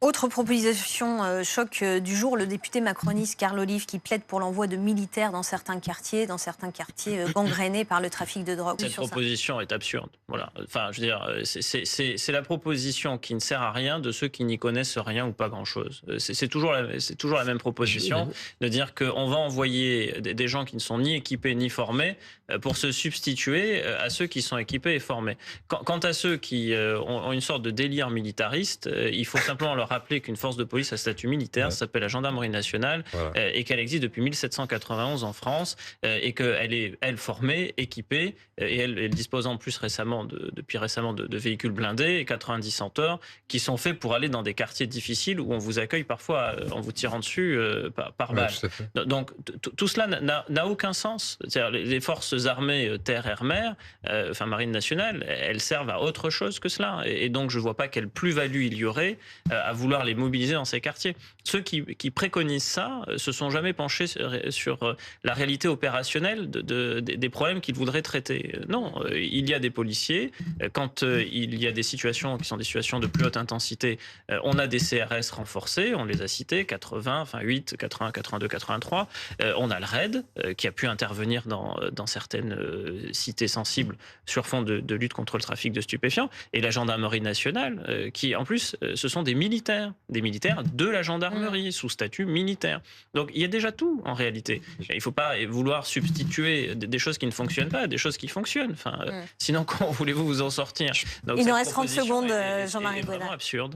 Autre proposition choc du jour, le député macroniste Carl Olive qui plaide pour l'envoi de militaires dans certains quartiers gangrénés par le trafic de drogue. Cette proposition est absurde. Voilà. Enfin, je veux dire, c'est la proposition qui ne sert à rien de ceux qui n'y connaissent rien ou pas grand-chose. C'est toujours la même proposition de dire qu'on va envoyer des gens qui ne sont ni équipés ni formés pour se substituer à ceux qui sont équipés et formés. Quant à ceux qui ont une sorte de délire militariste, il faut simplement leur rappeler qu'une force de police à statut militaire s'appelle la gendarmerie nationale et qu'elle existe depuis 1791 en France et qu'elle est, elle, formée, équipée et elle dispose en plus depuis récemment de véhicules blindés et 90 Centaures qui sont faits pour aller dans des quartiers difficiles où on vous accueille parfois en vous tirant dessus par balle. Donc tout cela n'a aucun sens. Les forces armées terre, air, mer, enfin marine nationale, elles servent à autre chose que cela. Et donc je ne vois pas quelle plus-value il y aurait à vouloir les mobiliser dans ces quartiers. Ceux qui préconisent ça se sont jamais penchés sur la réalité opérationnelle des problèmes qu'ils voudraient traiter. Non, il y a des policiers. Quand il y a des situations qui sont des situations de plus haute intensité, on a des CRS renforcés, on les a cités, 80, enfin 8, 80, 82, 83. On a le RAID qui a pu intervenir dans certaines cités sensibles sur fond de lutte contre le trafic de stupéfiants. Et la gendarmerie nationale qui, en plus, ce sont des militaires de la gendarmerie sous statut militaire. Donc il y a déjà tout en réalité. Il ne faut pas vouloir substituer des choses qui ne fonctionnent pas à des choses qui fonctionnent. Enfin, sinon, comment voulez-vous vous en sortir? Donc, il nous reste 30 secondes, Jean-Marie Bonnat. C'est vraiment absurde.